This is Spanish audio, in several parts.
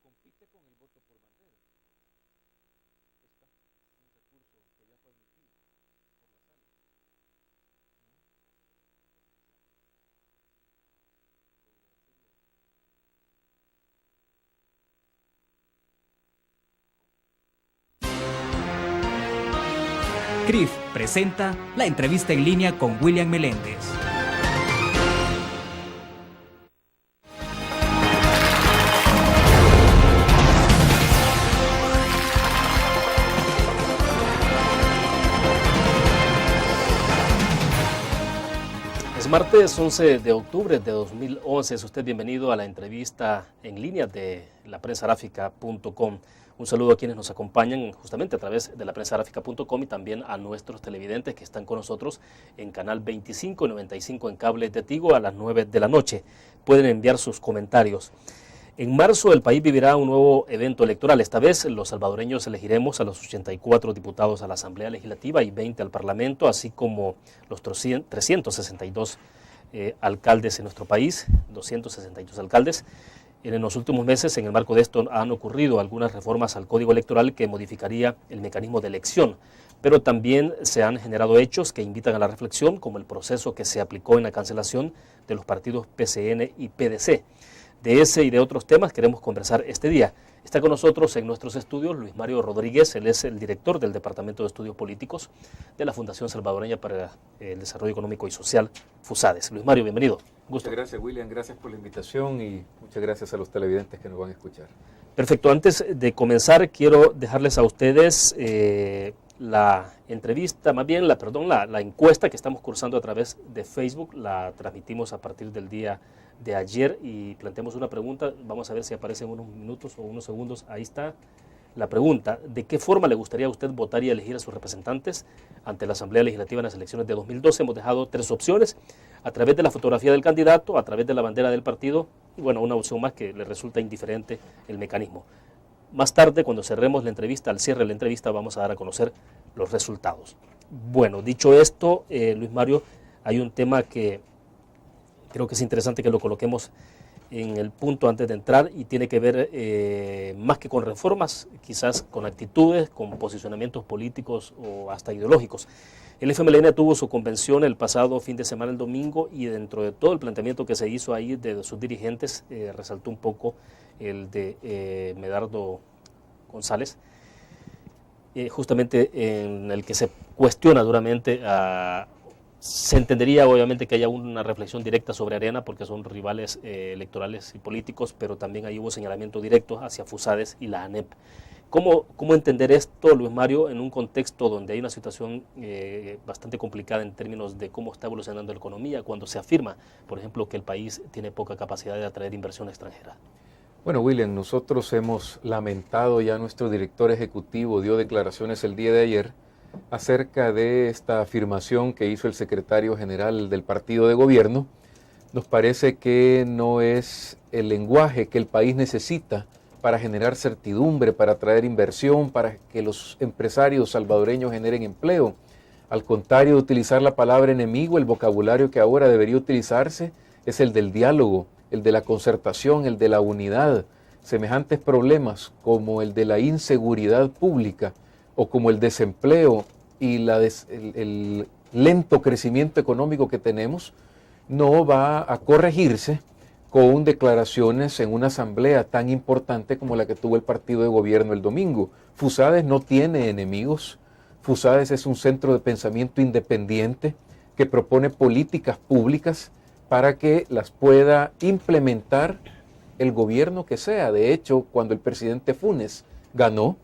compite con el voto por bandera. Está un recurso que ya fue admitido por la sala. CRIF presenta la entrevista en línea con William Meléndez. Es martes 11 de octubre de 2011. Es usted bienvenido a la entrevista en línea de laprensagráfica.com. Un saludo a quienes nos acompañan justamente a través de laprensagráfica.com y también a nuestros televidentes que están con nosotros en canal 25 y 95 en cable de Tigo a las 9 de la noche. Pueden enviar sus comentarios. En marzo el país vivirá un nuevo evento electoral. Esta vez los salvadoreños elegiremos a los 84 diputados a la Asamblea Legislativa y 20 al Parlamento, así como los 362 alcaldes en nuestro país, 262 alcaldes. En los últimos meses, en el marco de esto, han ocurrido algunas reformas al Código Electoral que modificaría el mecanismo de elección, pero también se han generado hechos que invitan a la reflexión, como el proceso que se aplicó en la cancelación de los partidos PCN y PDC. De ese y de otros temas queremos conversar este día. Está con nosotros en nuestros estudios Luis Mario Rodríguez. Él es el director del Departamento de Estudios Políticos de la Fundación Salvadoreña para el Desarrollo Económico y Social, FUSADES. Luis Mario, bienvenido. Gusto. Muchas gracias, William. Gracias por la invitación y muchas gracias a los televidentes que nos van a escuchar. Perfecto. Antes de comenzar, quiero dejarles a ustedes la entrevista, más bien la encuesta que estamos cursando a través de Facebook. La transmitimos a partir del día de ayer y planteamos una pregunta. Vamos a ver si aparece en unos minutos o unos segundos. Ahí está la pregunta. ¿De qué forma le gustaría a usted votar y elegir a sus representantes ante la Asamblea Legislativa en las elecciones de 2012? Hemos dejado 3 opciones: a través de la fotografía del candidato, a través de la bandera del partido y, bueno, una opción más que le resulta indiferente el mecanismo. Más tarde, cuando cerremos la entrevista, al cierre de la entrevista, vamos a dar a conocer los resultados. Bueno, dicho esto, Luis Mario, hay un tema que creo que es interesante que lo coloquemos en el punto antes de entrar y tiene que ver más que con reformas, quizás con actitudes, con posicionamientos políticos o hasta ideológicos. El FMLN tuvo su convención el pasado fin de semana, el domingo, y dentro de todo el planteamiento que se hizo ahí de sus dirigentes, resaltó un poco el de Medardo González, justamente en el que se cuestiona duramente se entendería obviamente que haya una reflexión directa sobre Arena porque son rivales electorales y políticos, pero también ahí hubo señalamiento directo hacia FUSADES y la ANEP. ¿Cómo entender esto, Luis Mario, en un contexto donde hay una situación bastante complicada en términos de cómo está evolucionando la economía, cuando se afirma, por ejemplo, que el país tiene poca capacidad de atraer inversión extranjera? Bueno, William, nosotros hemos lamentado, ya nuestro director ejecutivo dio declaraciones el día de ayer acerca de esta afirmación que hizo el secretario general del partido de gobierno. Nos parece que no es el lenguaje que el país necesita para generar certidumbre, para atraer inversión, para que los empresarios salvadoreños generen empleo. Al contrario de utilizar la palabra enemigo, el vocabulario que ahora debería utilizarse es el del diálogo, el de la concertación, el de la unidad. Semejantes problemas como el de la inseguridad pública o como el desempleo y el lento crecimiento económico que tenemos no va a corregirse con declaraciones en una asamblea tan importante como la que tuvo el partido de gobierno el domingo. FUSADES no tiene enemigos. FUSADES es un centro de pensamiento independiente que propone políticas públicas para que las pueda implementar el gobierno que sea. De hecho, cuando el presidente Funes ganó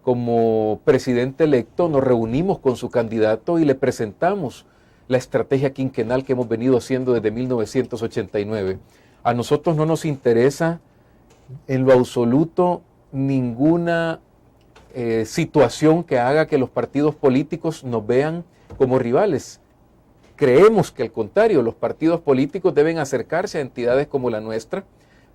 como presidente electo, nos reunimos con su candidato y le presentamos la estrategia quinquenal que hemos venido haciendo desde 1989. A nosotros no nos interesa en lo absoluto ninguna situación que haga que los partidos políticos nos vean como rivales. Creemos que al contrario, los partidos políticos deben acercarse a entidades como la nuestra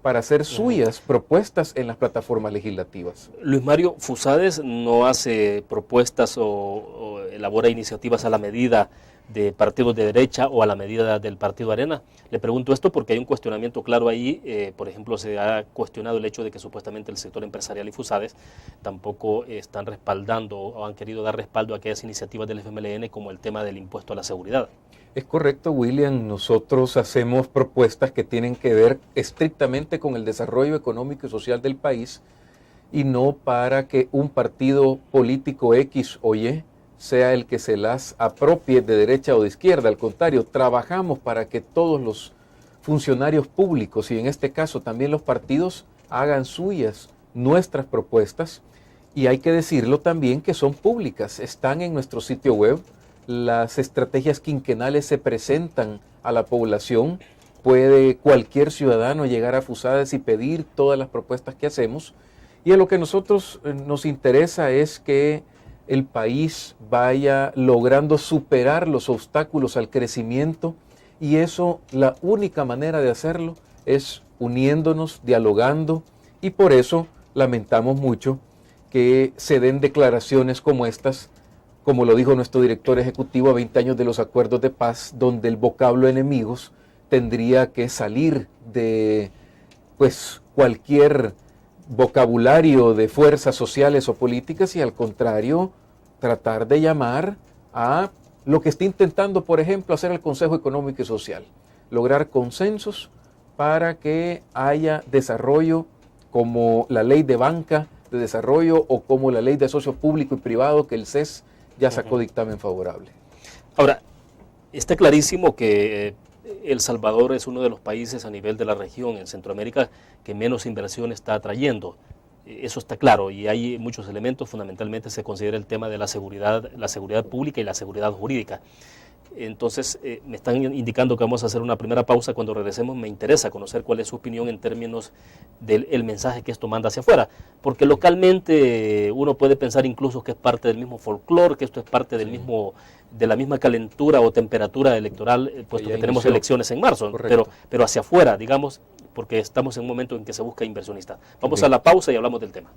para hacer suyas propuestas en las plataformas legislativas. Luis Mario, FUSADES no hace propuestas o elabora iniciativas a la medida de partidos de derecha o a la medida del partido Arena. Le pregunto esto porque hay un cuestionamiento claro ahí. Por ejemplo, se ha cuestionado el hecho de que supuestamente el sector empresarial y FUSADES tampoco están respaldando o han querido dar respaldo a aquellas iniciativas del FMLN como el tema del impuesto a la seguridad. Es correcto, William. Nosotros hacemos propuestas que tienen que ver estrictamente con el desarrollo económico y social del país y no para que un partido político X o Y sea el que se las apropie de derecha o de izquierda. Al contrario, trabajamos para que todos los funcionarios públicos y en este caso también los partidos hagan suyas nuestras propuestas, y hay que decirlo también que son públicas, están en nuestro sitio web. Las estrategias quinquenales se presentan a la población, puede cualquier ciudadano llegar a FUSADES y pedir todas las propuestas que hacemos, y a lo que nosotros nos interesa es que el país vaya logrando superar los obstáculos al crecimiento, y eso, la única manera de hacerlo es uniéndonos, dialogando, y por eso lamentamos mucho que se den declaraciones como estas, como lo dijo nuestro director ejecutivo, a 20 años de los acuerdos de paz, donde el vocablo enemigos tendría que salir de cualquier vocabulario de fuerzas sociales o políticas, y al contrario, tratar de llamar a lo que está intentando, por ejemplo, hacer el Consejo Económico y Social, lograr consensos para que haya desarrollo como la ley de banca de desarrollo o como la ley de socio público y privado, que el CES ya sacó dictamen favorable. Ahora, está clarísimo que El Salvador es uno de los países a nivel de la región en Centroamérica que menos inversión está atrayendo. Eso está claro, y hay muchos elementos. Fundamentalmente se considera el tema de la seguridad pública y la seguridad jurídica. Entonces, me están indicando que vamos a hacer una primera pausa. Cuando regresemos me interesa conocer cuál es su opinión en términos del mensaje que esto manda hacia afuera, porque localmente uno puede pensar incluso que es parte del mismo folclore, que esto es parte del de la misma calentura o temperatura electoral, puesto que tenemos elecciones en marzo, pero hacia afuera, digamos, porque estamos en un momento en que se busca inversionistas. Vamos a la pausa y hablamos del tema.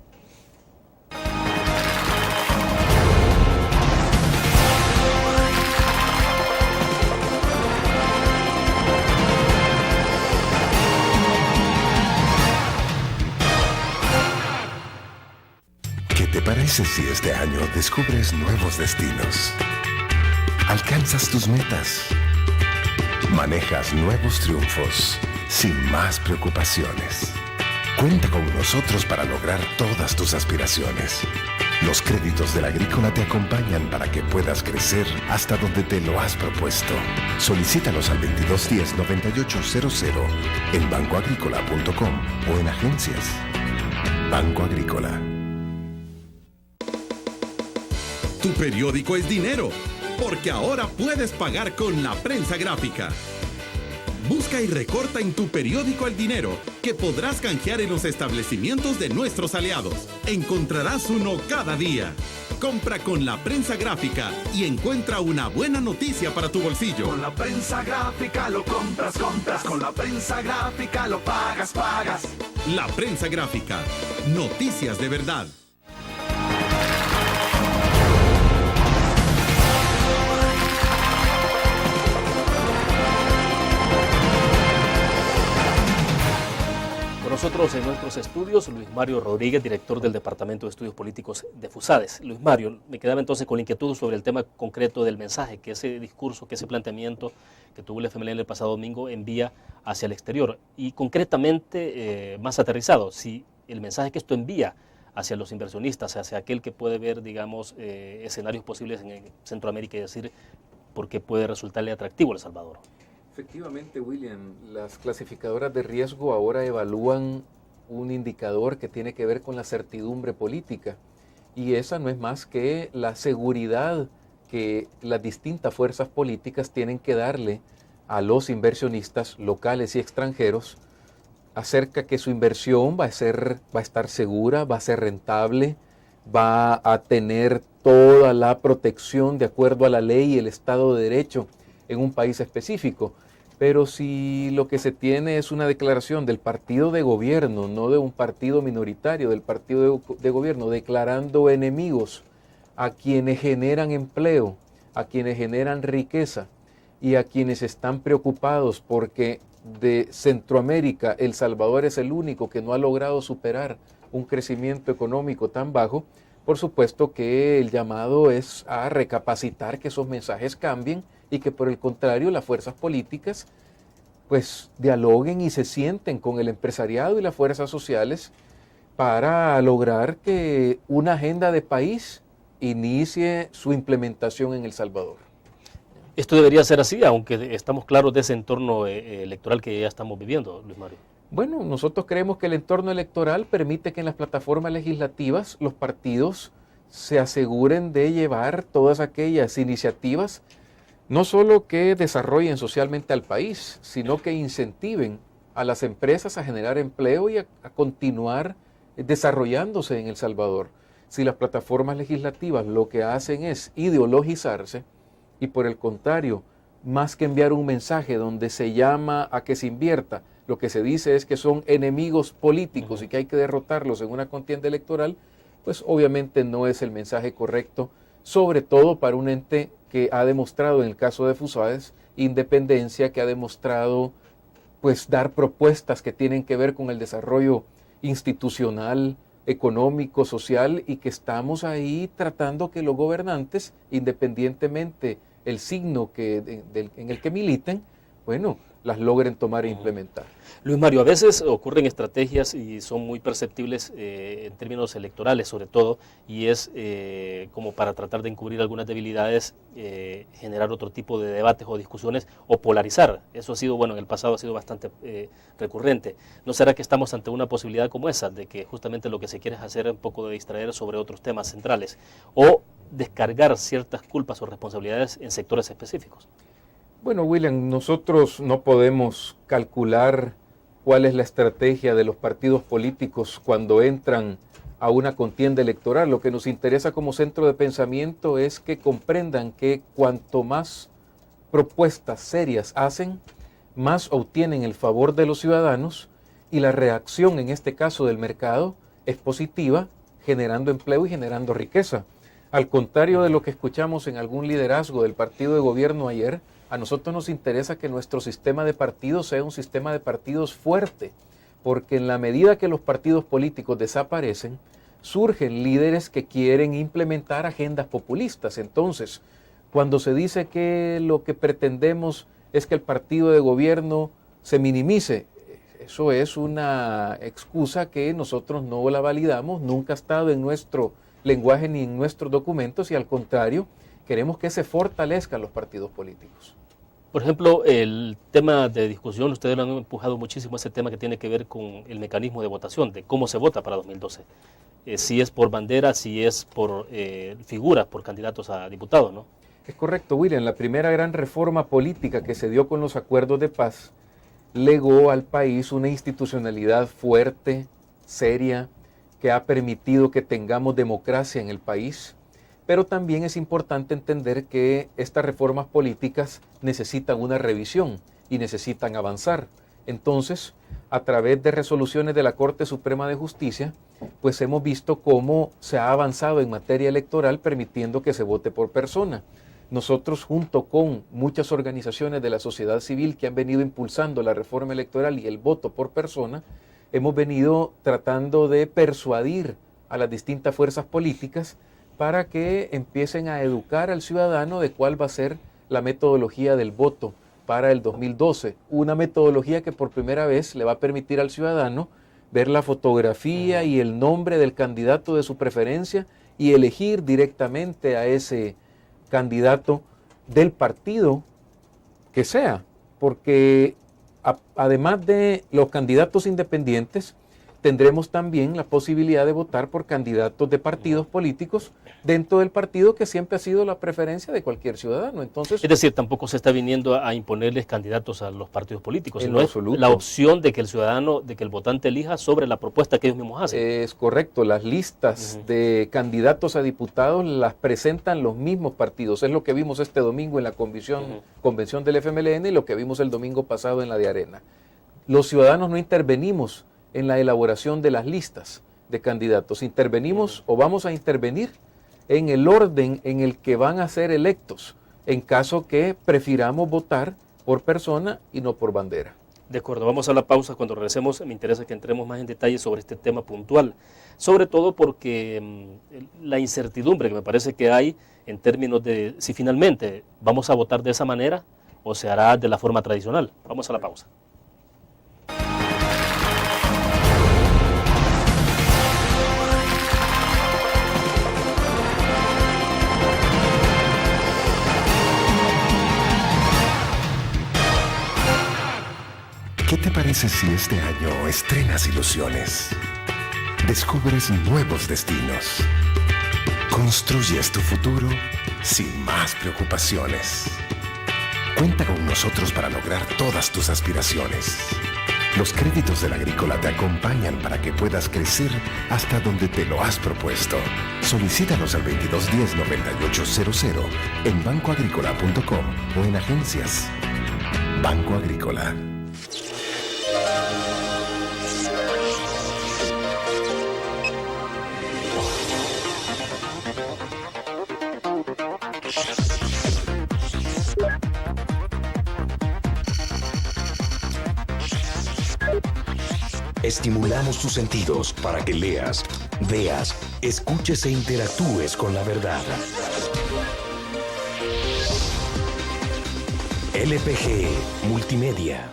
¿Qué te parece si este año descubres nuevos destinos? Alcanzas tus metas. Manejas nuevos triunfos sin más preocupaciones. Cuenta con nosotros para lograr todas tus aspiraciones. Los créditos del Agrícola te acompañan para que puedas crecer hasta donde te lo has propuesto. Solicítalos al 2210-9800 en bancoagricola.com o en agencias. Banco Agrícola. Tu periódico es dinero, porque ahora puedes pagar con la prensa gráfica. Busca y recorta en tu periódico el dinero, que podrás canjear en los establecimientos de nuestros aliados. Encontrarás uno cada día. Compra con la prensa gráfica y encuentra una buena noticia para tu bolsillo. Con la prensa gráfica lo compras. Con la prensa gráfica lo pagas. La prensa gráfica. Noticias de verdad. Nosotros en nuestros estudios, Luis Mario Rodríguez, director del Departamento de Estudios Políticos de FUSADES. Luis Mario, me quedaba entonces con la inquietud sobre el tema concreto del mensaje, que ese discurso, que ese planteamiento que tuvo el FMLN el pasado domingo envía hacia el exterior. Y concretamente, más aterrizado, si el mensaje que esto envía hacia los inversionistas, hacia aquel que puede ver, digamos, escenarios posibles en Centroamérica y decir por qué puede resultarle atractivo El Salvador. Efectivamente, William, las clasificadoras de riesgo ahora evalúan un indicador que tiene que ver con la certidumbre política, y esa no es más que la seguridad que las distintas fuerzas políticas tienen que darle a los inversionistas locales y extranjeros acerca que su inversión va a estar segura, va a ser rentable, va a tener toda la protección de acuerdo a la ley y el Estado de Derecho en un país específico. Pero si lo que se tiene es una declaración del partido de gobierno, no de un partido minoritario, del partido de gobierno, declarando enemigos a quienes generan empleo, a quienes generan riqueza y a quienes están preocupados porque de Centroamérica El Salvador es el único que no ha logrado superar un crecimiento económico tan bajo, por supuesto que el llamado es a recapacitar, que esos mensajes cambien y que por el contrario las fuerzas políticas pues dialoguen y se sienten con el empresariado y las fuerzas sociales para lograr que una agenda de país inicie su implementación en El Salvador. Esto debería ser así, aunque estamos claros de ese entorno electoral que ya estamos viviendo, Luis Mario. Bueno, nosotros creemos que el entorno electoral permite que en las plataformas legislativas los partidos se aseguren de llevar todas aquellas iniciativas, no solo que desarrollen socialmente al país, sino que incentiven a las empresas a generar empleo y a continuar desarrollándose en El Salvador. Si las plataformas legislativas lo que hacen es ideologizarse y por el contrario, más que enviar un mensaje donde se llama a que se invierta, lo que se dice es que son enemigos políticos y que hay que derrotarlos en una contienda electoral, pues obviamente no es el mensaje correcto, sobre todo para un ente que ha demostrado, en el caso de FUSAES, independencia, que ha demostrado pues dar propuestas que tienen que ver con el desarrollo institucional, económico, social, y que estamos ahí tratando que los gobernantes, independientemente el signo en el que militen, bueno, las logren tomar e implementar. Luis Mario, a veces ocurren estrategias y son muy perceptibles en términos electorales sobre todo, y es como para tratar de encubrir algunas debilidades, generar otro tipo de debates o discusiones o polarizar. Eso ha sido, bueno, en el pasado ha sido bastante recurrente. ¿No será que estamos ante una posibilidad como esa, de que justamente lo que se quiere es hacer un poco de distraer sobre otros temas centrales o descargar ciertas culpas o responsabilidades en sectores específicos? Bueno, William, nosotros no podemos calcular cuál es la estrategia de los partidos políticos cuando entran a una contienda electoral. Lo que nos interesa como centro de pensamiento es que comprendan que cuanto más propuestas serias hacen, más obtienen el favor de los ciudadanos y la reacción, en este caso del mercado, es positiva, generando empleo y generando riqueza. Al contrario de lo que escuchamos en algún liderazgo del partido de gobierno ayer, a nosotros nos interesa que nuestro sistema de partidos sea un sistema de partidos fuerte, porque en la medida que los partidos políticos desaparecen, surgen líderes que quieren implementar agendas populistas. Entonces, cuando se dice que lo que pretendemos es que el partido de gobierno se minimice, eso es una excusa que nosotros no la validamos, nunca ha estado en nuestro lenguaje ni en nuestros documentos, y al contrario, queremos que se fortalezcan los partidos políticos. Por ejemplo, el tema de discusión, ustedes lo han empujado muchísimo, ese tema que tiene que ver con el mecanismo de votación, de cómo se vota para 2012. Si es por bandera, si es por figuras, por candidatos a diputados, ¿no? Es correcto, William. La primera gran reforma política que se dio con los acuerdos de paz legó al país una institucionalidad fuerte, seria, que ha permitido que tengamos democracia en el país. Pero también es importante entender que estas reformas políticas necesitan una revisión y necesitan avanzar. Entonces, a través de resoluciones de la Corte Suprema de Justicia, pues hemos visto cómo se ha avanzado en materia electoral permitiendo que se vote por persona. Nosotros, junto con muchas organizaciones de la sociedad civil que han venido impulsando la reforma electoral y el voto por persona, hemos venido tratando de persuadir a las distintas fuerzas políticas para que empiecen a educar al ciudadano de cuál va a ser la metodología del voto para el 2012. Una metodología que por primera vez le va a permitir al ciudadano ver la fotografía y el nombre del candidato de su preferencia y elegir directamente a ese candidato del partido que sea. Porque además de los candidatos independientes, tendremos también la posibilidad de votar por candidatos de partidos políticos dentro del partido, que siempre ha sido la preferencia de cualquier ciudadano. Entonces, es decir, tampoco se está viniendo a imponerles candidatos a los partidos políticos, sino es absoluto. La opción de que el ciudadano, de que el votante elija sobre la propuesta que ellos mismos hacen. Es correcto, las listas de candidatos a diputados las presentan los mismos partidos. Es lo que vimos este domingo en la convención del FMLN y lo que vimos el domingo pasado en la de Arena. Los ciudadanos no intervenimos en la elaboración de las listas de candidatos. Intervenimos o vamos a intervenir en el orden en el que van a ser electos en caso que prefiramos votar por persona y no por bandera. De acuerdo, vamos a la pausa. Cuando regresemos me interesa que entremos más en detalle sobre este tema puntual, sobre todo porque la incertidumbre que me parece que hay en términos de si finalmente vamos a votar de esa manera o se hará de la forma tradicional. Vamos a la pausa. ¿Qué te parece si este año estrenas ilusiones? Descubres nuevos destinos. Construyes tu futuro sin más preocupaciones. Cuenta con nosotros para lograr todas tus aspiraciones. Los créditos del Agrícola te acompañan para que puedas crecer hasta donde te lo has propuesto. Solicítalos al 2210-9800 en bancoagricola.com o en agencias. Banco Agrícola. Estimulamos tus sentidos para que leas, veas, escuches e interactúes con la verdad. LPG Multimedia.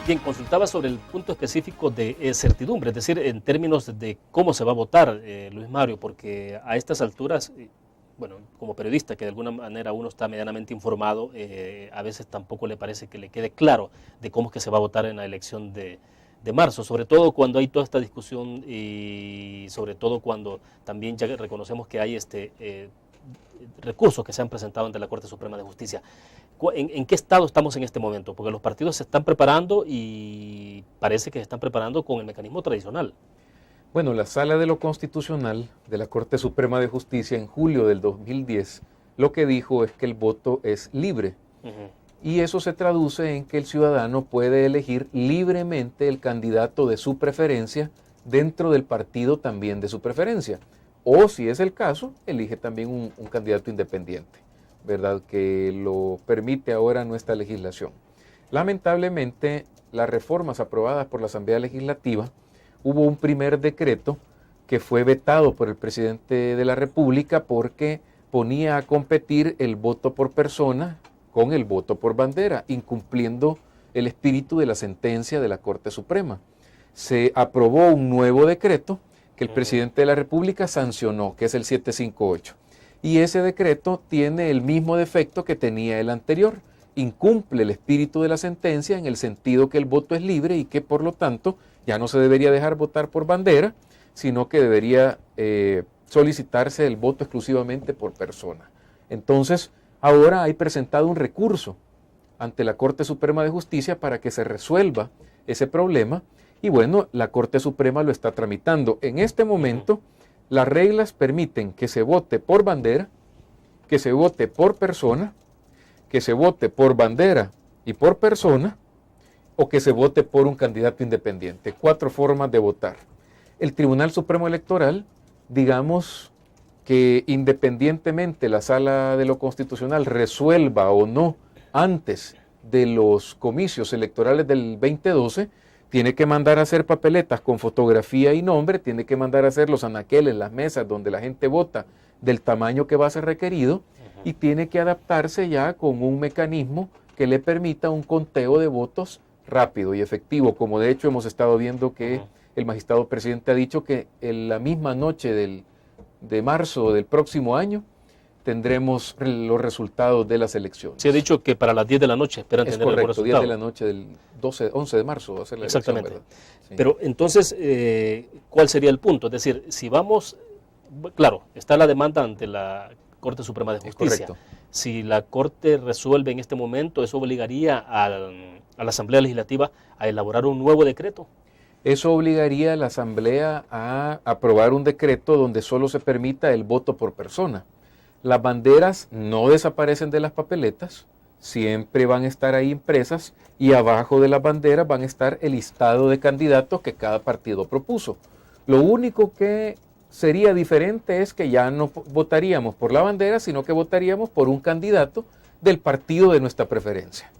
Bien, consultaba sobre el punto específico de certidumbre, es decir, en términos de cómo se va a votar, Luis Mario, porque a estas alturas, bueno, como periodista que de alguna manera uno está medianamente informado, a veces tampoco le parece que le quede claro de cómo es que se va a votar en la elección de marzo, sobre todo cuando hay toda esta discusión y sobre todo cuando también ya reconocemos que hay recursos que se han presentado ante la Corte Suprema de Justicia. ¿En qué estado estamos en este momento? Porque los partidos se están preparando y parece que se están preparando con el mecanismo tradicional. Bueno, la Sala de lo Constitucional de la Corte Suprema de Justicia en julio del 2010 lo que dijo es que el voto es libre. Y eso se traduce en que el ciudadano puede elegir libremente el candidato de su preferencia dentro del partido también de su preferencia. O, si es el caso, elige también un candidato independiente, ¿verdad? Que lo permite ahora nuestra legislación. Lamentablemente, las reformas aprobadas por la Asamblea Legislativa, hubo un primer decreto que fue vetado por el presidente de la República porque ponía a competir el voto por persona con el voto por bandera, incumpliendo el espíritu de la sentencia de la Corte Suprema. Se aprobó un nuevo decreto que el presidente de la República sancionó, que es el 758. Y ese decreto tiene el mismo defecto que tenía el anterior. Incumple el espíritu de la sentencia en el sentido que el voto es libre y que por lo tanto ya no se debería dejar votar por bandera, sino que debería solicitarse el voto exclusivamente por persona. Entonces, ahora hay presentado un recurso ante la Corte Suprema de Justicia para que se resuelva ese problema. Y bueno, la Corte Suprema lo está tramitando. En este momento, las reglas permiten que se vote por bandera, que se vote por persona, que se vote por bandera y por persona, o que se vote por un candidato independiente. 4 formas de votar. El Tribunal Supremo Electoral, digamos que independientemente la Sala de lo Constitucional resuelva o no antes de los comicios electorales del 2012, tiene que mandar a hacer papeletas con fotografía y nombre, tiene que mandar a hacer los anaqueles, las mesas donde la gente vota del tamaño que va a ser requerido y tiene que adaptarse ya con un mecanismo que le permita un conteo de votos rápido y efectivo, como de hecho hemos estado viendo que el magistrado presidente ha dicho que en la misma noche de marzo del próximo año tendremos los resultados de las elecciones. Se ha dicho que para las 10 de la noche esperan tener correcto, el resultado. 10 de la noche del 11 de marzo va a ser la Exactamente. elección, ¿verdad? Sí. Pero entonces, ¿cuál sería el punto? Es decir, si vamos, claro, está la demanda ante la Corte Suprema de Justicia. Correcto. Si la Corte resuelve en este momento, ¿eso obligaría a la Asamblea Legislativa a elaborar un nuevo decreto? Eso obligaría a la Asamblea a aprobar un decreto donde solo se permita el voto por persona. Las banderas no desaparecen de las papeletas, siempre van a estar ahí impresas y abajo de las banderas van a estar el listado de candidatos que cada partido propuso. Lo único que sería diferente es que ya no votaríamos por la bandera, sino que votaríamos por un candidato del partido de nuestra preferencia.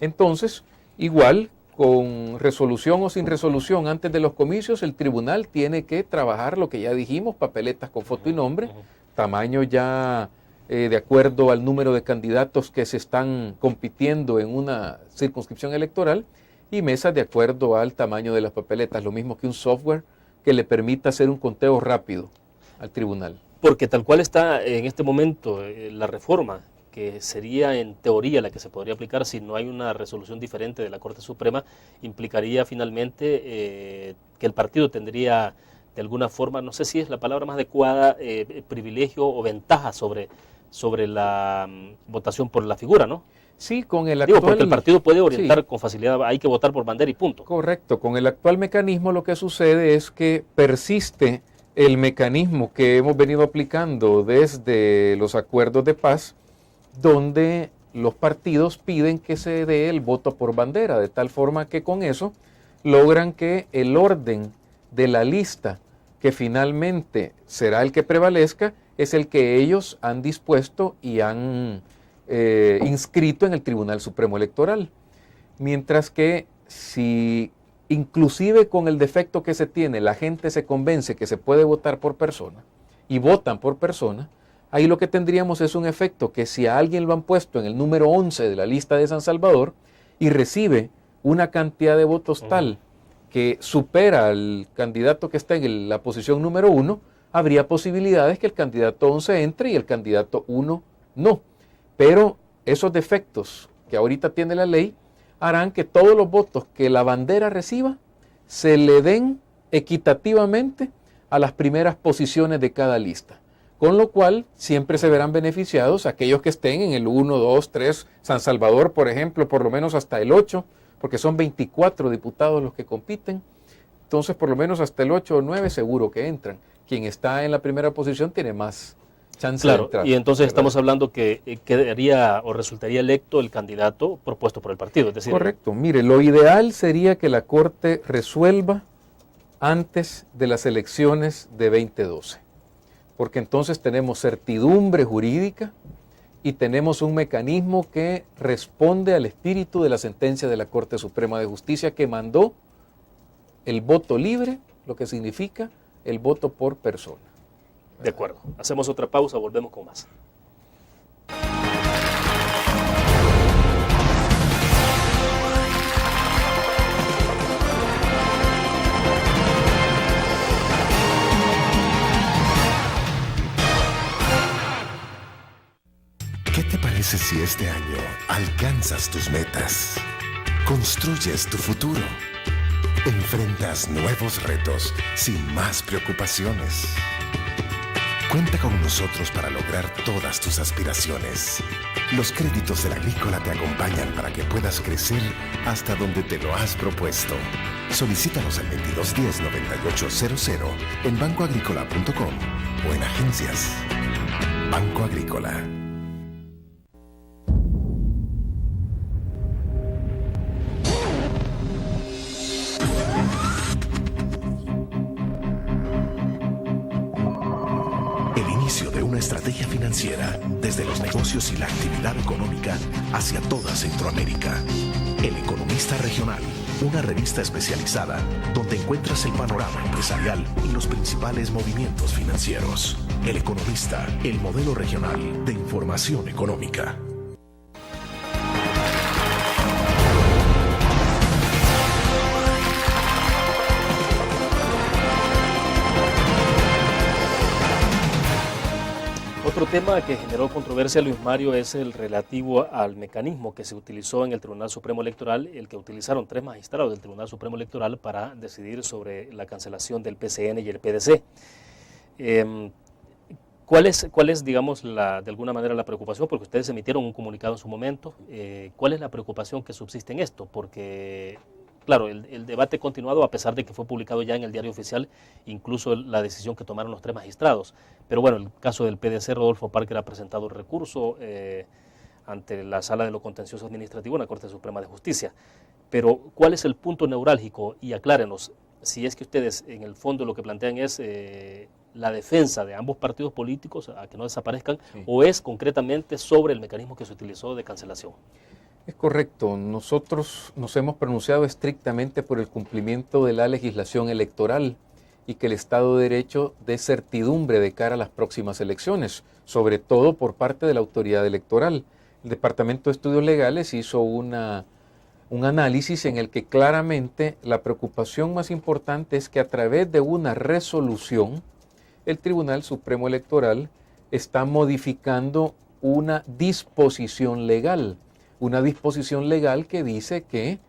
Entonces, igual, con resolución o sin resolución antes de los comicios, el tribunal tiene que trabajar lo que ya dijimos, papeletas con foto y nombre, tamaño ya de acuerdo al número de candidatos que se están compitiendo en una circunscripción electoral, y mesas de acuerdo al tamaño de las papeletas, lo mismo que un software que le permita hacer un conteo rápido al tribunal. Porque tal cual está en este momento la reforma, que sería en teoría la que se podría aplicar si no hay una resolución diferente de la Corte Suprema, implicaría finalmente que el partido tendría de alguna forma, no sé si es la palabra más adecuada, privilegio o ventaja sobre la votación por la figura, ¿no? Sí, con el actual... Digo, porque el partido puede orientar con facilidad, hay que votar por bandera y punto. Correcto, con el actual mecanismo lo que sucede es que persiste el mecanismo que hemos venido aplicando desde los acuerdos de paz, donde los partidos piden que se dé el voto por bandera, de tal forma que con eso logran que el orden de la lista que finalmente será el que prevalezca es el que ellos han dispuesto y han inscrito en el Tribunal Supremo Electoral. Mientras que si inclusive con el defecto que se tiene la gente se convence que se puede votar por persona y votan por persona, ahí lo que tendríamos es un efecto que si a alguien lo han puesto en el número 11 de la lista de San Salvador y recibe una cantidad de votos tal que supera al candidato que está en la posición número 1, habría posibilidades que el candidato 11 entre y el candidato 1 no. Pero esos defectos que ahorita tiene la ley harán que todos los votos que la bandera reciba se le den equitativamente a las primeras posiciones de cada lista. Con lo cual siempre se verán beneficiados aquellos que estén en el 1, 2, 3, San Salvador, por ejemplo, por lo menos hasta el 8, porque son 24 diputados los que compiten. Entonces, por lo menos hasta el 8 o 9 seguro que entran. Quien está en la primera posición tiene más chance de entrar. Y entonces ¿verdad? estamos hablando que quedaría o resultaría electo el candidato propuesto por el partido. Es decir, correcto. Mire, lo ideal sería que la Corte resuelva antes de las elecciones de 2012. Porque entonces tenemos certidumbre jurídica y tenemos un mecanismo que responde al espíritu de la sentencia de la Corte Suprema de Justicia que mandó el voto libre, lo que significa el voto por persona. de acuerdo. Hacemos otra pausa, volvemos con más. ¿Qué te parece si este año alcanzas tus metas? Construyes tu futuro. Enfrentas nuevos retos sin más preocupaciones. Cuenta con nosotros para lograr todas tus aspiraciones. Los créditos del Agrícola te acompañan para que puedas crecer hasta donde te lo has propuesto. Solicítalos al 2210-9800 en bancoagricola.com o en agencias. Banco Agrícola. De una estrategia financiera desde los negocios y la actividad económica hacia toda Centroamérica. El Economista Regional, una revista especializada donde encuentras el panorama empresarial y los principales movimientos financieros. El Economista, el modelo regional de información económica. Otro tema que generó controversia, Luis Mario, es el relativo al mecanismo que se utilizó en el Tribunal Supremo Electoral, el que utilizaron 3 magistrados del Tribunal Supremo Electoral para decidir sobre la cancelación del PCN y el PDC. ¿Cuál es, digamos, de alguna manera la preocupación? Porque ustedes emitieron un comunicado en su momento. ¿Cuál es la preocupación que subsiste en esto? Porque, claro, el debate ha continuado a pesar de que fue publicado ya en el Diario Oficial, incluso la decisión que tomaron los 3 magistrados. Pero bueno, el caso del PDC, Rodolfo Parker ha presentado el recurso ante la Sala de lo Contencioso Administrativo en la Corte Suprema de Justicia. Pero, ¿cuál es el punto neurálgico? Y aclárenos, si es que ustedes en el fondo lo que plantean es la defensa de ambos partidos políticos a que no desaparezcan, sí, o es concretamente sobre el mecanismo que se utilizó de cancelación. Es correcto. Nosotros nos hemos pronunciado estrictamente por el cumplimiento de la legislación electoral y que el Estado de Derecho dé certidumbre de cara a las próximas elecciones, sobre todo por parte de la autoridad electoral. El Departamento de Estudios Legales hizo un análisis en el que claramente la preocupación más importante es que a través de una resolución, el Tribunal Supremo Electoral está modificando una disposición legal que dice que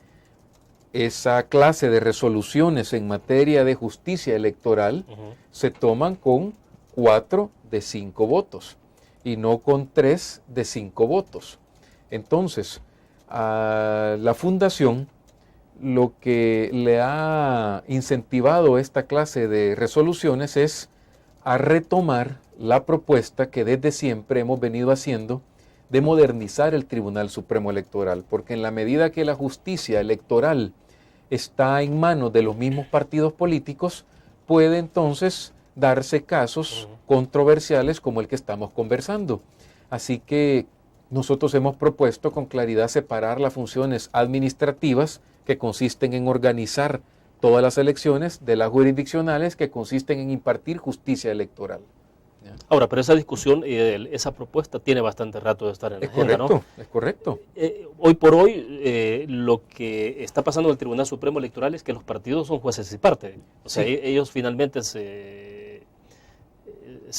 esa clase de resoluciones en materia de justicia electoral se toman con 4 de 5 votos y no con 3 de 5 votos. Entonces, a la Fundación lo que le ha incentivado esta clase de resoluciones es a retomar la propuesta que desde siempre hemos venido haciendo de modernizar el Tribunal Supremo Electoral, porque en la medida que la justicia electoral está en manos de los mismos partidos políticos, puede entonces darse casos controversiales como el que estamos conversando. Así que nosotros hemos propuesto con claridad separar las funciones administrativas, que consisten en organizar todas las elecciones, de las jurisdiccionales, que consisten en impartir justicia electoral. Ahora, pero esa discusión, esa propuesta tiene bastante rato de estar en la agenda, ¿no? Es correcto. Hoy por hoy, lo que está pasando en el Tribunal Supremo Electoral es que los partidos son jueces y parte. O sea, sí, ellos finalmente se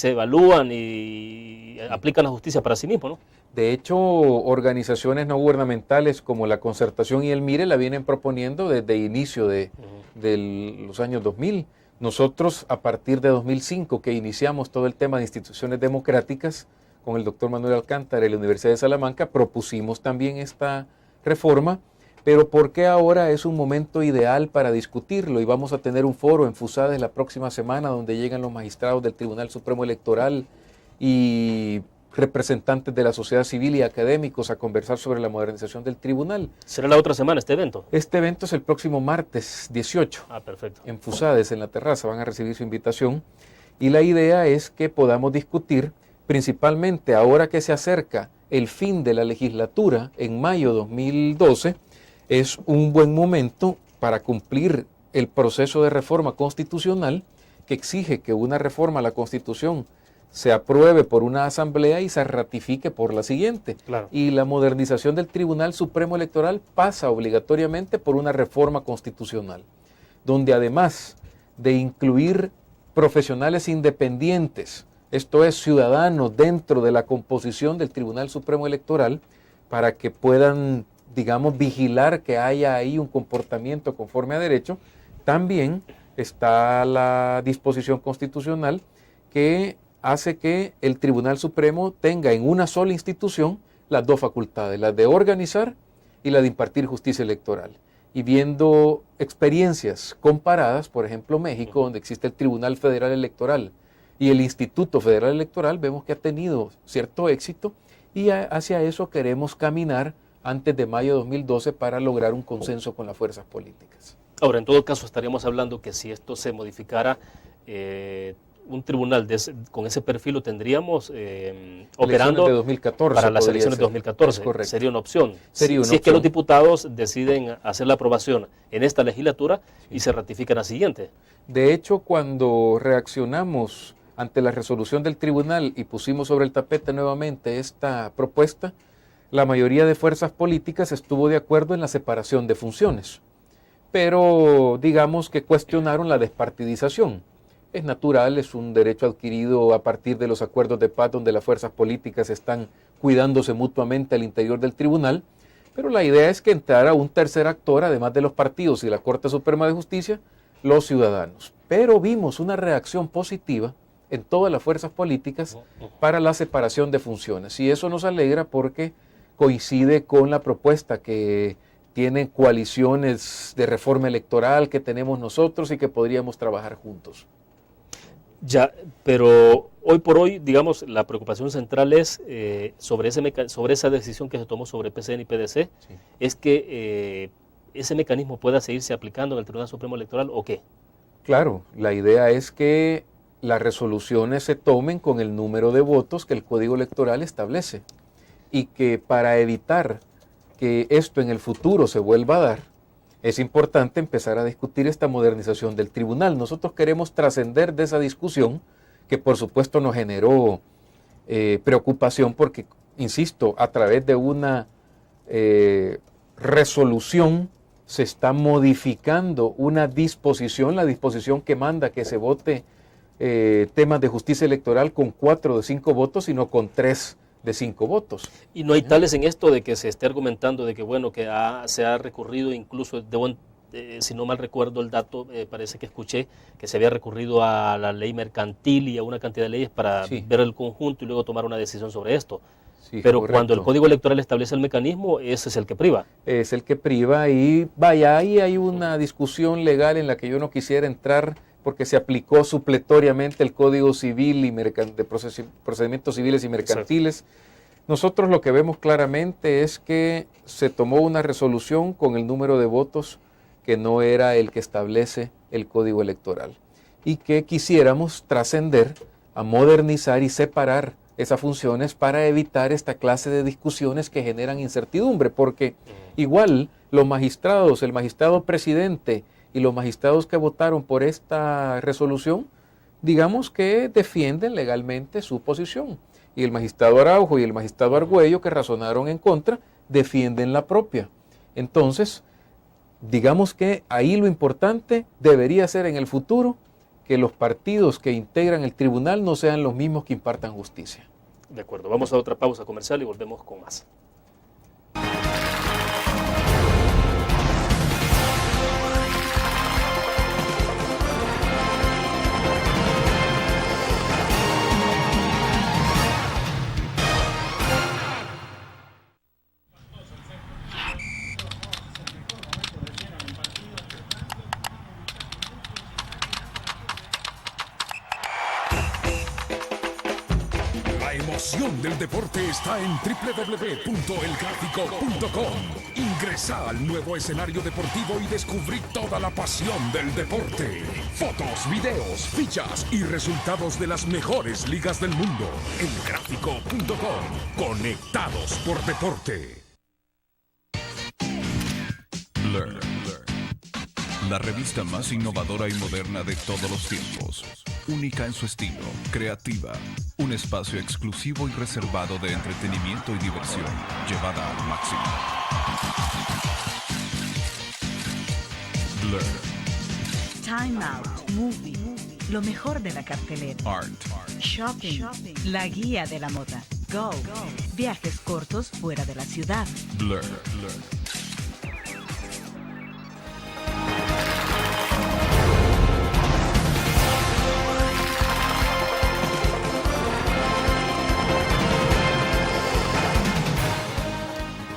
evalúan y aplican la justicia para sí mismos, ¿no? De hecho, organizaciones no gubernamentales como la Concertación y el MIRE la vienen proponiendo desde inicio de los años 2000. Nosotros, a partir de 2005, que iniciamos todo el tema de instituciones democráticas, con el doctor Manuel Alcántara de la Universidad de Salamanca, propusimos también esta reforma, pero ¿por qué ahora es un momento ideal para discutirlo? Y vamos a tener un foro en Fusades la próxima semana, donde llegan los magistrados del Tribunal Supremo Electoral y representantes de la sociedad civil y académicos a conversar sobre la modernización del tribunal. ¿Será la otra semana este evento? Este evento es el próximo martes 18. Ah, perfecto. En Fusades, en la terraza, van a recibir su invitación. Y la idea es que podamos discutir, principalmente ahora que se acerca el fin de la legislatura en mayo de 2012, es un buen momento para cumplir el proceso de reforma constitucional que exige que una reforma a la Constitución se apruebe por una asamblea y se ratifique por la siguiente. Claro. Y la modernización del Tribunal Supremo Electoral pasa obligatoriamente por una reforma constitucional, donde además de incluir profesionales independientes, esto es, ciudadanos dentro de la composición del Tribunal Supremo Electoral, para que puedan, digamos, vigilar que haya ahí un comportamiento conforme a derecho, también está la disposición constitucional que hace que el Tribunal Supremo tenga en una sola institución las dos facultades, la de organizar y la de impartir justicia electoral. Y viendo experiencias comparadas, por ejemplo México, donde existe el Tribunal Federal Electoral y el Instituto Federal Electoral, vemos que ha tenido cierto éxito y hacia eso queremos caminar antes de mayo de 2012 para lograr un consenso con las fuerzas políticas. Ahora, en todo caso, estaríamos hablando que si esto se modificara, un tribunal con ese perfil lo tendríamos operando de 2014, para las elecciones de 2014. Sería una opción. Si es que los diputados deciden hacer la aprobación en esta legislatura y se ratifica en la siguiente. De hecho, cuando reaccionamos ante la resolución del tribunal y pusimos sobre el tapete nuevamente esta propuesta, la mayoría de fuerzas políticas estuvo de acuerdo en la separación de funciones, pero digamos que cuestionaron la despartidización. Es natural, es un derecho adquirido a partir de los acuerdos de paz donde las fuerzas políticas están cuidándose mutuamente al interior del tribunal, pero la idea es que entrara un tercer actor, además de los partidos y la Corte Suprema de Justicia, los ciudadanos. Pero vimos una reacción positiva en todas las fuerzas políticas para la separación de funciones, y eso nos alegra porque coincide con la propuesta que tienen coaliciones de reforma electoral que tenemos nosotros y que podríamos trabajar juntos. Ya, pero hoy por hoy, digamos, la preocupación central es sobre esa decisión que se tomó sobre PCN y PDC, Sí. es que ese mecanismo pueda seguirse aplicando en el Tribunal Supremo Electoral, ¿o qué? Claro, la idea es que las resoluciones se tomen con el número de votos que el Código Electoral establece y que para evitar que esto en el futuro se vuelva a dar, es importante empezar a discutir esta modernización del tribunal. Nosotros queremos trascender de esa discusión que por supuesto nos generó preocupación porque, insisto, a través de una resolución se está modificando una disposición, la disposición que manda que se vote temas de justicia electoral con 4 de 5 votos, sino con 3 de 5 votos. Y no hay tales en esto de que se esté argumentando de que, bueno, que se ha recurrido incluso, si no mal recuerdo el dato, parece que escuché que se había recurrido a la ley mercantil y a una cantidad de leyes para Sí. ver el conjunto y luego tomar una decisión sobre esto. Sí, Pero correcto. cuando el Código Electoral establece el mecanismo, ese es el que priva. Es el que priva y vaya, ahí hay una discusión legal en la que yo no quisiera entrar porque se aplicó supletoriamente el Código Civil y de procedimientos civiles y mercantiles. Nosotros lo que vemos claramente es que se tomó una resolución con el número de votos que no era el que establece el Código Electoral y que quisiéramos trascender a modernizar y separar esas funciones para evitar esta clase de discusiones que generan incertidumbre, porque igual los magistrados, el magistrado presidente y los magistrados que votaron por esta resolución, digamos que defienden legalmente su posición. Y el magistrado Araujo y el magistrado Argüello, que razonaron en contra, defienden la propia. Entonces, digamos que ahí lo importante debería ser en el futuro que los partidos que integran el tribunal no sean los mismos que impartan justicia. De acuerdo, vamos a otra pausa comercial y volvemos con más. La emoción del deporte está en www.elgráfico.com. Ingresa al nuevo escenario deportivo y descubrí toda la pasión del deporte. Fotos, videos, fichas y resultados de las mejores ligas del mundo. Elgráfico.com. Conectados por deporte. Blur. La revista más innovadora y moderna de todos los tiempos. Única en su estilo, creativa. Un espacio exclusivo y reservado de entretenimiento y diversión, llevada al máximo. Blur. Time Out, Movie, lo mejor de la cartelera. Art. Shopping, la guía de la moda. Go, viajes cortos fuera de la ciudad. Blur.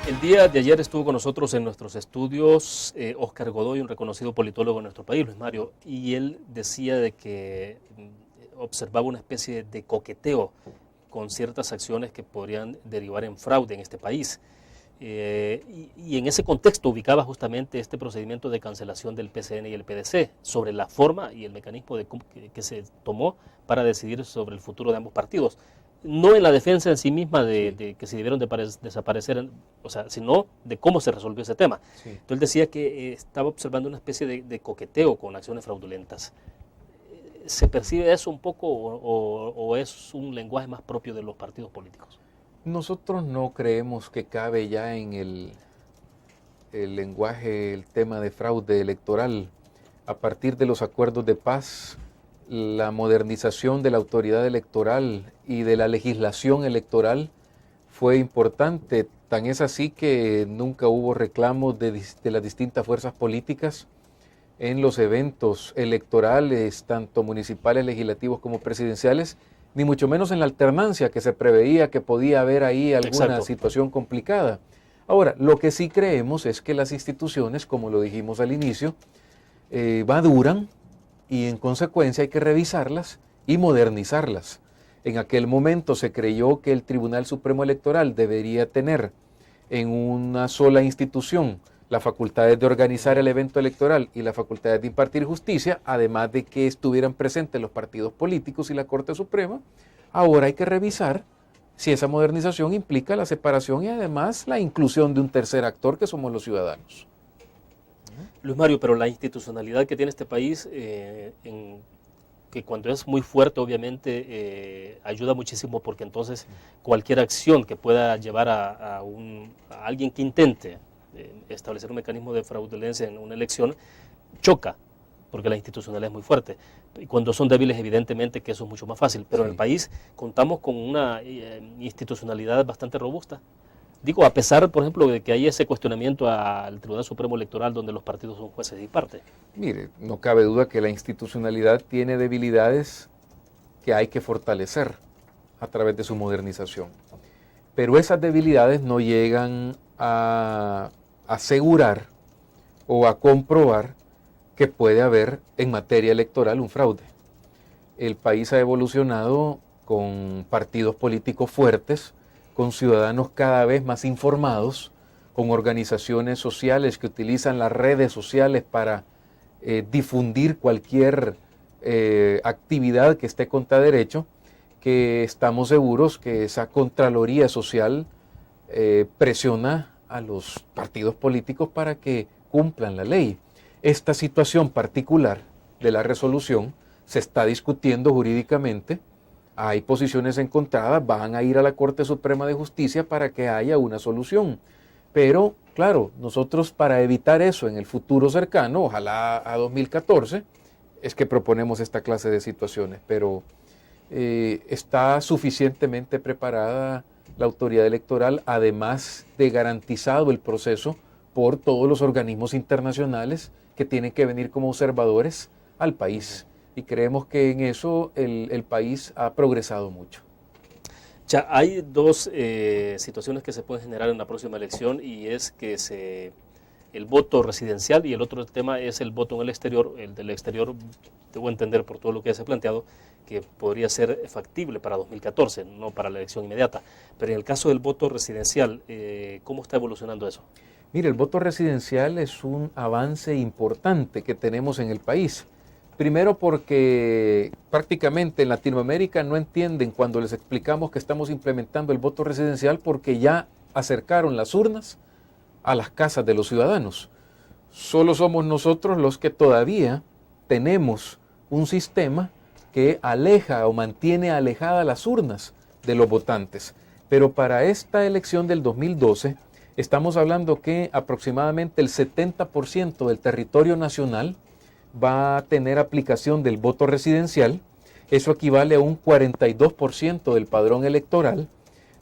El día de ayer estuvo con nosotros en nuestros estudios Óscar Godoy, un reconocido politólogo de nuestro país, Luis Mario, y él decía de que observaba una especie de coqueteo con ciertas acciones que podrían derivar en fraude en este país. Y en ese contexto ubicaba justamente este procedimiento de cancelación del PCN y el PDC sobre la forma y el mecanismo que se tomó para decidir sobre el futuro de ambos partidos. No en la defensa en sí misma de que se debieron desaparecer, sino de cómo se resolvió ese tema. Sí. Entonces él decía que estaba observando una especie de coqueteo con acciones fraudulentas. ¿Se percibe eso un poco o es un lenguaje más propio de los partidos políticos? Nosotros no creemos que cabe ya en el lenguaje el tema de fraude electoral. A partir de los acuerdos de paz, la modernización de la autoridad electoral y de la legislación electoral fue importante. Tan es así que nunca hubo reclamos de las distintas fuerzas políticas en los eventos electorales, tanto municipales, legislativos como presidenciales, ni mucho menos en la alternancia que se preveía que podía haber ahí alguna Exacto. situación complicada. Ahora, lo que sí creemos es que las instituciones, como lo dijimos al inicio, maduran y en consecuencia hay que revisarlas y modernizarlas. En aquel momento se creyó que el Tribunal Supremo Electoral debería tener en una sola institución las facultades de organizar el evento electoral y las facultades de impartir justicia, además de que estuvieran presentes los partidos políticos y la Corte Suprema. Ahora hay que revisar si esa modernización implica la separación y además la inclusión de un tercer actor que somos los ciudadanos. Luis Mario, pero la institucionalidad que tiene este país, que cuando es muy fuerte obviamente ayuda muchísimo, porque entonces cualquier acción que pueda llevar a alguien que intente establecer un mecanismo de fraudulencia en una elección choca, porque la institucionalidad es muy fuerte. Y cuando son débiles, evidentemente que eso es mucho más fácil, pero en el país contamos con una institucionalidad bastante robusta. Digo, a pesar, por ejemplo, de que hay ese cuestionamiento al Tribunal Supremo Electoral donde los partidos son jueces y parte. Mire, no cabe duda que la institucionalidad tiene debilidades que hay que fortalecer a través de su modernización. Pero esas debilidades no llegan a asegurar o a comprobar que puede haber en materia electoral un fraude. El país ha evolucionado con partidos políticos fuertes, con ciudadanos cada vez más informados, con organizaciones sociales que utilizan las redes sociales para difundir cualquier actividad que esté contra derecho, que estamos seguros que esa Contraloría Social presiona a los partidos políticos para que cumplan la ley. Esta situación particular de la resolución se está discutiendo jurídicamente. Hay posiciones encontradas, van a ir a la Corte Suprema de Justicia para que haya una solución. Pero, claro, nosotros para evitar eso en el futuro cercano, ojalá a 2014, es que proponemos esta clase de situaciones. Pero está suficientemente preparada la autoridad electoral, además de garantizado el proceso por todos los organismos internacionales que tienen que venir como observadores al país. Y creemos que en eso el país ha progresado mucho. Ya hay dos situaciones que se pueden generar en la próxima elección, y es que el voto residencial, y el otro tema es el voto en el exterior. El del exterior, debo entender por todo lo que ya se ha planteado, que podría ser factible para 2014, no para la elección inmediata. Pero en el caso del voto residencial, ¿cómo está evolucionando eso? Mire, el voto residencial es un avance importante que tenemos en el país. Primero porque prácticamente en Latinoamérica no entienden cuando les explicamos que estamos implementando el voto residencial, porque ya acercaron las urnas a las casas de los ciudadanos. Solo somos nosotros los que todavía tenemos un sistema que aleja o mantiene alejadas las urnas de los votantes. Pero para esta elección del 2012 estamos hablando que aproximadamente el 70% del territorio nacional va a tener aplicación del voto residencial. Eso equivale a un 42% del padrón electoral,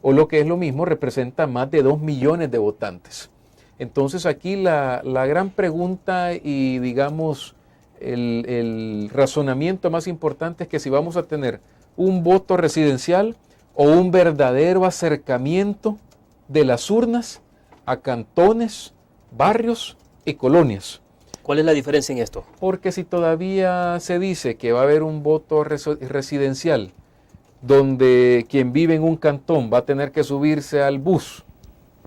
o lo que es lo mismo, representa más de 2 millones de votantes. Entonces aquí la gran pregunta y digamos el razonamiento más importante es que si vamos a tener un voto residencial o un verdadero acercamiento de las urnas a cantones, barrios y colonias. ¿Cuál es la diferencia en esto? Porque si todavía se dice que va a haber un voto residencial donde quien vive en un cantón va a tener que subirse al bus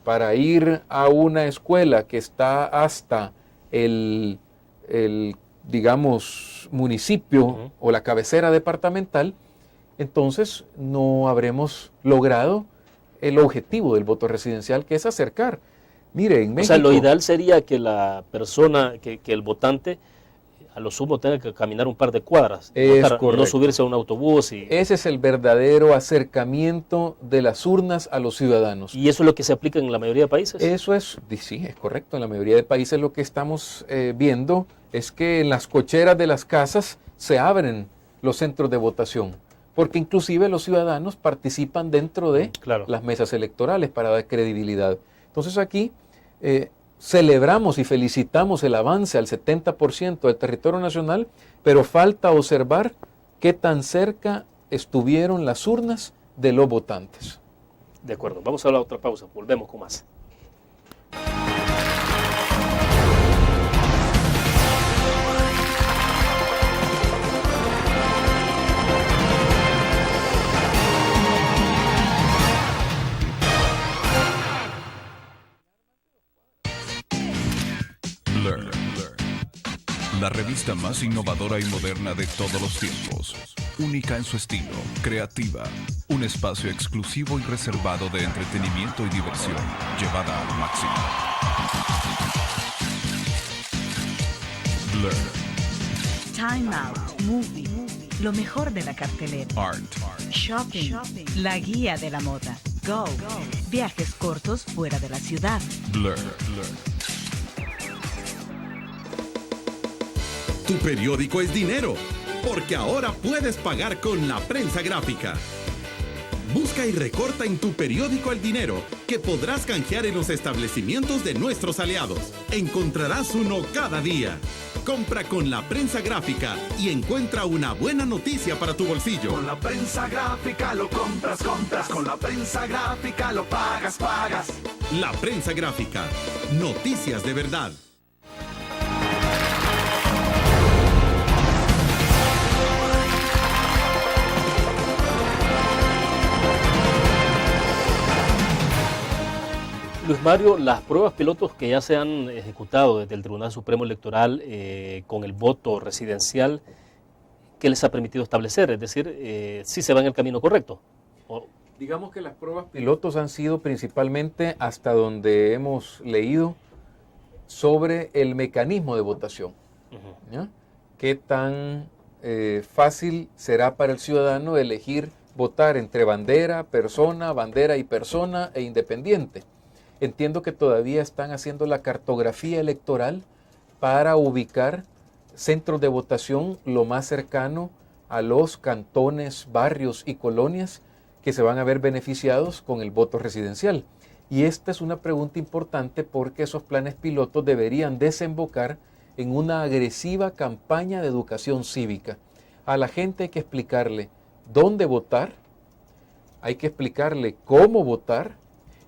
para ir a una escuela que está hasta el digamos, municipio o la cabecera departamental, entonces no habremos logrado el objetivo del voto residencial, que es acercar. Mire, en México... O sea, lo ideal sería que la persona, que el votante, a lo sumo tenga que caminar un par de cuadras, no subirse a un autobús. Ese es el verdadero acercamiento de las urnas a los ciudadanos. ¿Y eso es lo que se aplica en la mayoría de países? Eso es, sí, es correcto. En la mayoría de países lo que estamos viendo es que en las cocheras de las casas se abren los centros de votación, porque inclusive los ciudadanos participan dentro de las mesas electorales para dar credibilidad. Entonces aquí celebramos y felicitamos el avance al 70% del territorio nacional, pero falta observar qué tan cerca estuvieron las urnas de los votantes. De acuerdo, vamos a la otra pausa, volvemos con más. La revista más innovadora y moderna de todos los tiempos. Única en su estilo, creativa. Un espacio exclusivo y reservado de entretenimiento y diversión, llevada al máximo. Blur. Time Out, Movie, lo mejor de la cartelera. Art. Shopping, la guía de la moda. Go, viajes cortos fuera de la ciudad. Blur. Tu periódico es dinero, porque ahora puedes pagar con la prensa gráfica. Busca y recorta en tu periódico el dinero que podrás canjear en los establecimientos de nuestros aliados. Encontrarás uno cada día. Compra con la prensa gráfica y encuentra una buena noticia para tu bolsillo. Con la prensa gráfica lo compras. Con la prensa gráfica lo pagas. La prensa gráfica. Noticias de verdad. Luis Mario, las pruebas pilotos que ya se han ejecutado desde el Tribunal Supremo Electoral con el voto residencial, ¿qué les ha permitido establecer? Es decir, ¿sí se va en el camino correcto? Digamos que las pruebas pilotos han sido principalmente, hasta donde hemos leído, sobre el mecanismo de votación. ¿Ya? ¿Qué tan fácil será para el ciudadano elegir votar entre bandera y persona e independiente? Entiendo que todavía están haciendo la cartografía electoral para ubicar centros de votación lo más cercano a los cantones, barrios y colonias que se van a ver beneficiados con el voto residencial. Y esta es una pregunta importante porque esos planes pilotos deberían desembocar en una agresiva campaña de educación cívica. A la gente hay que explicarle dónde votar, hay que explicarle cómo votar,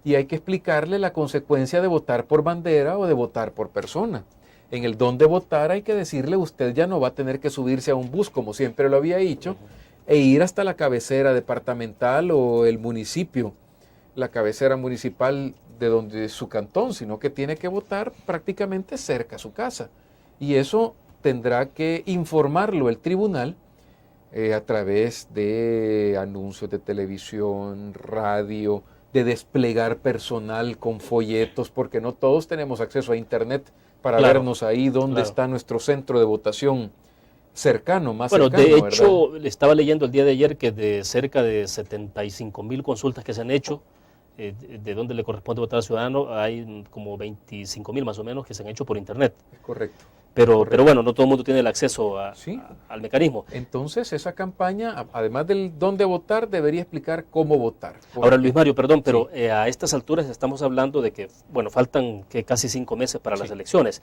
y hay que explicarle la consecuencia de votar por bandera o de votar por persona. En el dónde votar hay que decirle, usted ya no va a tener que subirse a un bus, como siempre lo había dicho, e ir hasta la cabecera departamental o el municipio, la cabecera municipal de donde es su cantón, sino que tiene que votar prácticamente cerca a su casa. Y eso tendrá que informarlo el tribunal a través de anuncios de televisión, radio, de desplegar personal con folletos, porque no todos tenemos acceso a internet para vernos ahí dónde está nuestro centro de votación cercano, más cercano. Bueno, de hecho, ¿verdad? Estaba leyendo el día de ayer que de cerca de 75,000 consultas que se han hecho, de dónde le corresponde votar al ciudadano, hay como 25,000 más o menos que se han hecho por internet. Es correcto. Pero bueno, no todo el mundo tiene el acceso al mecanismo. Entonces, esa campaña, además del dónde votar, debería explicar cómo votar. Ahora, Luis Mario, perdón, pero a estas alturas estamos hablando de que, bueno, faltan casi 5 meses para las elecciones.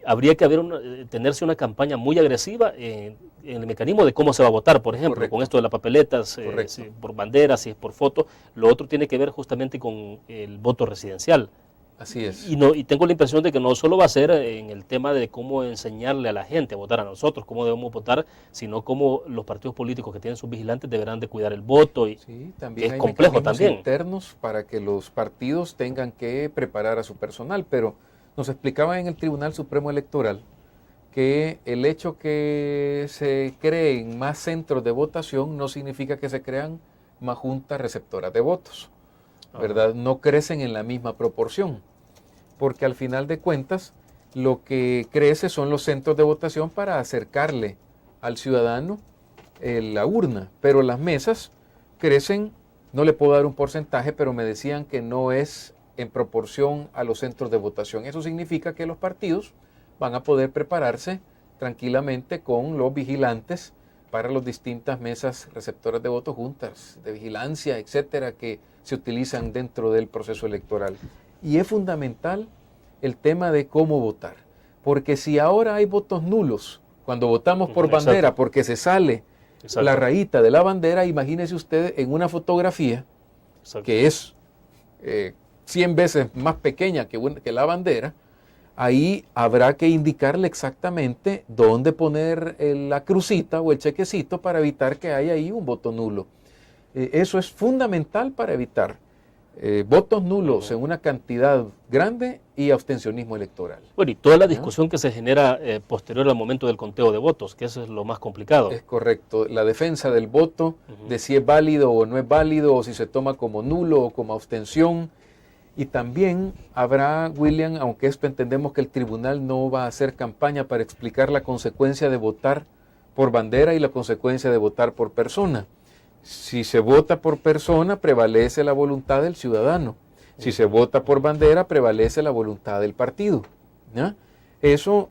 Habría que tenerse una campaña muy agresiva en el mecanismo de cómo se va a votar, por ejemplo, con esto de las papeletas, si por banderas, si es por foto. Lo otro tiene que ver justamente con el voto residencial. Así es. Y tengo la impresión de que no solo va a ser en el tema de cómo enseñarle a la gente a votar a nosotros, cómo debemos votar, sino cómo los partidos políticos que tienen sus vigilantes deberán de cuidar el voto. Y también es complejo también. Internos para que los partidos tengan que preparar a su personal, pero nos explicaban en el Tribunal Supremo Electoral que el hecho que se creen más centros de votación no significa que se crean más juntas receptoras de votos, ¿verdad? No crecen en la misma proporción, porque al final de cuentas lo que crece son los centros de votación para acercarle al ciudadano la urna, pero las mesas crecen, no le puedo dar un porcentaje, pero me decían que no es en proporción a los centros de votación. Eso significa que los partidos van a poder prepararse tranquilamente con los vigilantes para las distintas mesas receptoras de votos juntas, de vigilancia, etcétera, que se utilizan dentro del proceso electoral. Y es fundamental el tema de cómo votar, porque si ahora hay votos nulos, cuando votamos por bandera, porque se sale la rayita de la bandera, imagínese usted en una fotografía que es 100 veces más pequeña que la bandera, ahí habrá que indicarle exactamente dónde poner la crucita o el chequecito para evitar que haya ahí un voto nulo. Eso es fundamental para evitar votos nulos en una cantidad grande y abstencionismo electoral. Bueno, y toda la discusión que se genera posterior al momento del conteo de votos, que eso es lo más complicado. Es correcto, la defensa del voto, de si es válido o no es válido, o si se toma como nulo o como abstención. Y también habrá, William, aunque entendemos que el tribunal no va a hacer campaña para explicar la consecuencia de votar por bandera y la consecuencia de votar por persona. Si se vota por persona, prevalece la voluntad del ciudadano. Si se vota por bandera, prevalece la voluntad del partido. ¿Ya? Eso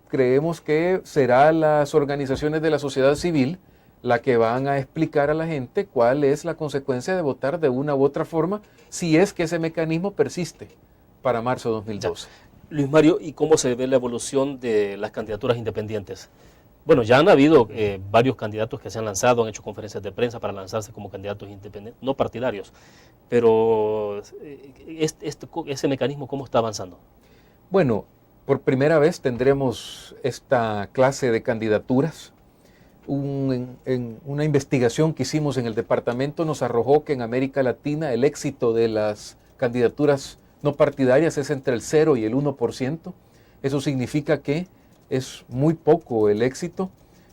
creemos que será las organizaciones de la sociedad civil la que van a explicar a la gente cuál es la consecuencia de votar de una u otra forma, si es que ese mecanismo persiste para marzo de 2012. Ya. Luis Mario, ¿y cómo se ve la evolución de las candidaturas independientes? Bueno, ya han habido varios candidatos que se han lanzado, han hecho conferencias de prensa para lanzarse como candidatos independientes, no partidarios, pero ese mecanismo, ¿cómo está avanzando? Bueno, por primera vez tendremos esta clase de candidaturas. En una investigación que hicimos en el departamento nos arrojó que en América Latina el éxito de las candidaturas no partidarias es entre el 0 y el 1%. Eso significa que es muy poco el éxito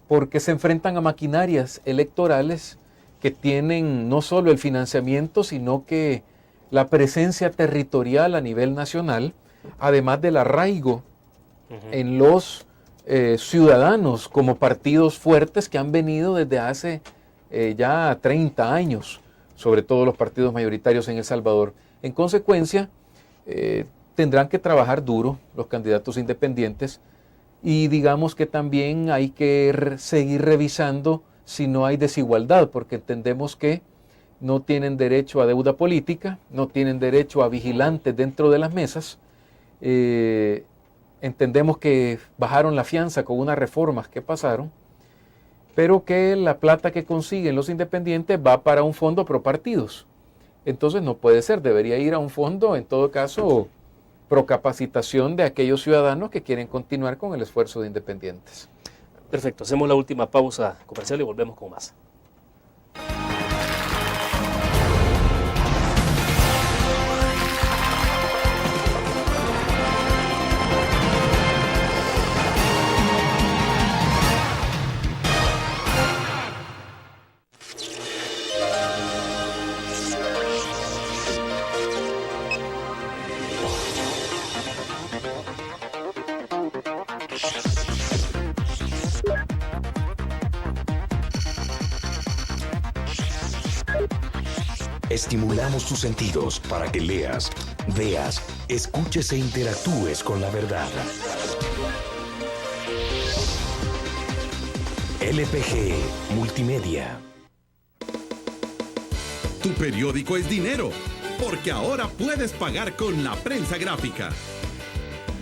porque se enfrentan a maquinarias electorales que tienen no solo el financiamiento, sino que la presencia territorial a nivel nacional, además del arraigo en los ciudadanos como partidos fuertes que han venido desde hace ya 30 años, sobre todo los partidos mayoritarios en El Salvador. En consecuencia, tendrán que trabajar duro los candidatos independientes y digamos que también hay que seguir revisando si no hay desigualdad, porque entendemos que no tienen derecho a deuda política, no tienen derecho a vigilantes dentro de las mesas. Entendemos que bajaron la fianza con unas reformas que pasaron, pero que la plata que consiguen los independientes va para un fondo pro partidos. Entonces no puede ser, debería ir a un fondo, en todo caso, pro capacitación de aquellos ciudadanos que quieren continuar con el esfuerzo de independientes. Perfecto, hacemos la última pausa comercial y volvemos con más. Estimulamos tus sentidos para que leas, veas, escuches e interactúes con la verdad. LPG Multimedia. Tu periódico es dinero, porque ahora puedes pagar con la prensa gráfica.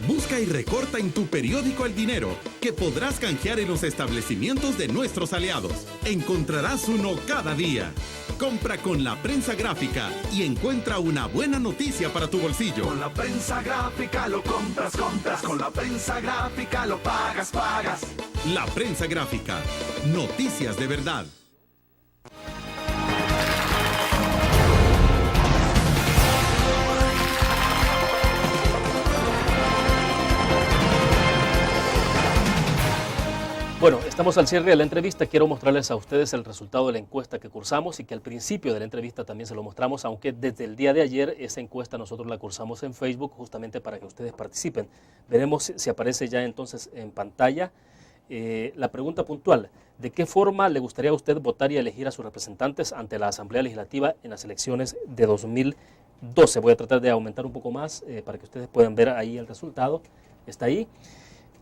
Busca y recorta en tu periódico el dinero que podrás canjear en los establecimientos de nuestros aliados. Encontrarás uno cada día. Compra con la prensa gráfica y encuentra una buena noticia para tu bolsillo. Con la prensa gráfica lo compras. Con la prensa gráfica lo pagas. La prensa gráfica. Noticias de verdad. Bueno, estamos al cierre de la entrevista. Quiero mostrarles a ustedes el resultado de la encuesta que cursamos y que al principio de la entrevista también se lo mostramos, aunque desde el día de ayer esa encuesta nosotros la cursamos en Facebook justamente para que ustedes participen. Veremos si aparece ya entonces en pantalla la pregunta puntual. ¿De qué forma le gustaría a usted votar y elegir a sus representantes ante la Asamblea Legislativa en las elecciones de 2012? Voy a tratar de aumentar un poco más para que ustedes puedan ver ahí el resultado. Está ahí.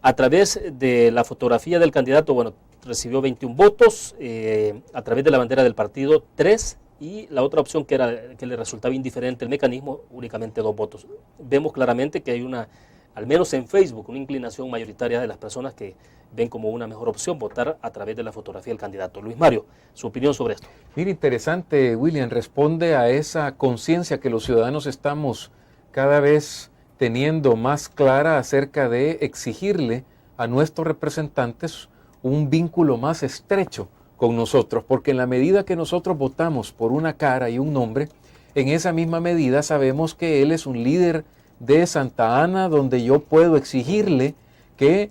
A través de la fotografía del candidato, bueno, recibió 21 votos, a través de la bandera del partido 3 y la otra opción que le resultaba indiferente el mecanismo, únicamente 2 votos. Vemos claramente que hay una, al menos en Facebook, una inclinación mayoritaria de las personas que ven como una mejor opción votar a través de la fotografía del candidato. Luis Mario, su opinión sobre esto. Mira, interesante, William, responde a esa conciencia que los ciudadanos estamos cada vez teniendo más clara acerca de exigirle a nuestros representantes un vínculo más estrecho con nosotros, porque en la medida que nosotros votamos por una cara y un nombre, en esa misma medida sabemos que él es un líder de Santa Ana, donde yo puedo exigirle que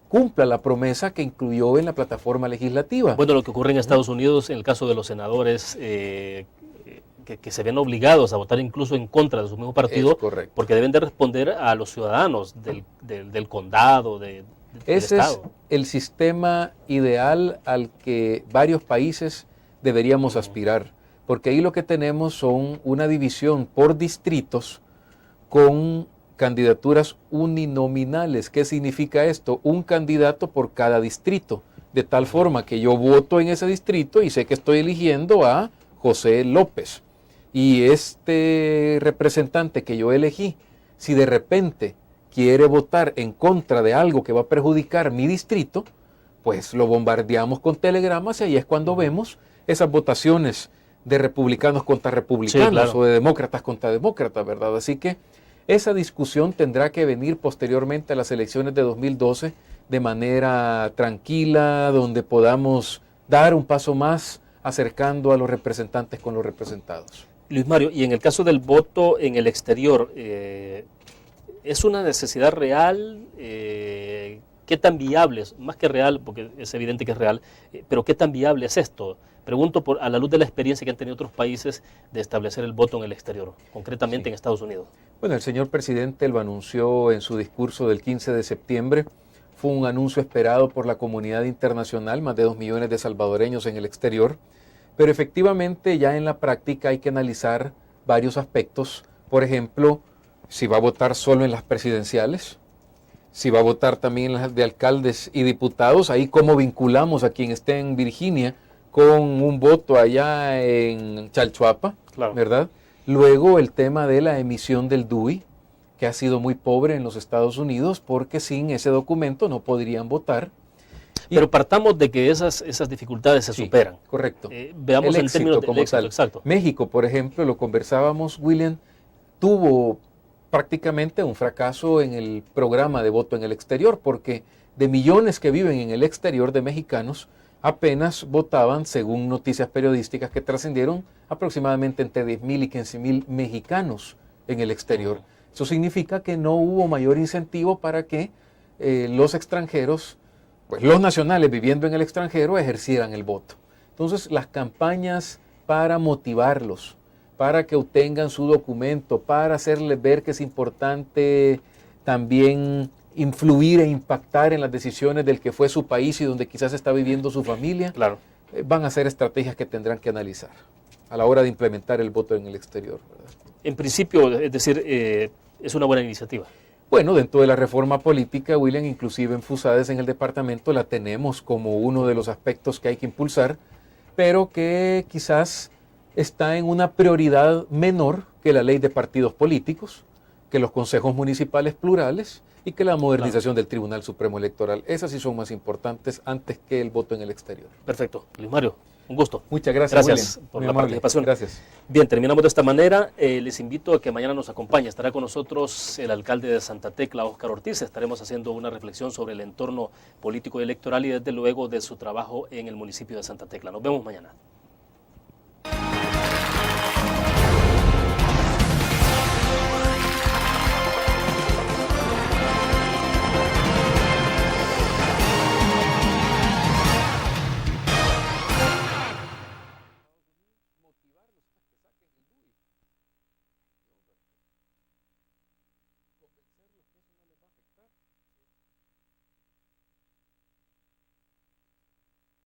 cumpla la promesa que incluyó en la plataforma legislativa. Bueno, lo que ocurre en Estados Unidos, en el caso de los senadores que se ven obligados a votar incluso en contra de su mismo partido, porque deben de responder a los ciudadanos del condado, del Ese estado. es el sistema ideal al que varios países deberíamos aspirar, porque ahí lo que tenemos son una división por distritos con candidaturas uninominales. ¿Qué significa esto? Un candidato por cada distrito, de tal forma que yo voto en ese distrito y sé que estoy eligiendo a José López. Y este representante que yo elegí, si de repente quiere votar en contra de algo que va a perjudicar mi distrito, pues lo bombardeamos con telegramas y ahí es cuando vemos esas votaciones de republicanos contra republicanos, sí, claro, o de demócratas contra demócratas, ¿verdad? Así que esa discusión tendrá que venir posteriormente a las elecciones de 2012 de manera tranquila, donde podamos dar un paso más acercando a los representantes con los representados. Luis Mario, y en el caso del voto en el exterior, ¿es una necesidad real? ¿Qué tan viable es? Más que real, porque es evidente que es real, pero ¿qué tan viable es esto? Pregunto a la luz de la experiencia que han tenido otros países de establecer el voto en el exterior, concretamente en Estados Unidos. Bueno, el señor presidente lo anunció en su discurso del 15 de septiembre. Fue un anuncio esperado por la comunidad internacional, más de 2 millones de salvadoreños en el exterior. Pero efectivamente ya en la práctica hay que analizar varios aspectos. Por ejemplo, si va a votar solo en las presidenciales, si va a votar también en las de alcaldes y diputados, ahí cómo vinculamos a quien esté en Virginia con un voto allá en Chalchuapa, claro, ¿verdad? Luego el tema de la emisión del DUI, que ha sido muy pobre en los Estados Unidos, porque sin ese documento no podrían votar. Pero partamos de que esas dificultades se superan. Correcto. Veamos el en términos del éxito, tal. Exacto. México, por ejemplo, lo conversábamos, William, tuvo prácticamente un fracaso en el programa de voto en el exterior, porque de millones que viven en el exterior de mexicanos, apenas votaban, según noticias periodísticas que trascendieron, aproximadamente entre 10,000 y 15,000 mexicanos en el exterior. Eso significa que no hubo mayor incentivo para que los extranjeros, pues los nacionales viviendo en el extranjero, ejercieran el voto. Entonces, las campañas para motivarlos, para que obtengan su documento, para hacerles ver que es importante también influir e impactar en las decisiones del que fue su país y donde quizás está viviendo su familia, claro, van a ser estrategias que tendrán que analizar a la hora de implementar el voto en el exterior, ¿verdad? En principio, es decir, es una buena iniciativa. Bueno, dentro de la reforma política, William, inclusive en FUSADES en el departamento la tenemos como uno de los aspectos que hay que impulsar, pero que quizás está en una prioridad menor que la ley de partidos políticos, que los consejos municipales plurales y que la modernización del Tribunal Supremo Electoral. Esas sí son más importantes antes que el voto en el exterior. Perfecto. Luis Mario, un gusto. Muchas gracias, Gracias William. por Muy la amable. participación. Gracias. Bien, terminamos de esta manera. Les invito a que mañana nos acompañe. Estará con nosotros el alcalde de Santa Tecla, Óscar Ortiz. Estaremos haciendo una reflexión sobre el entorno político y electoral y desde luego de su trabajo en el municipio de Santa Tecla. Nos vemos mañana.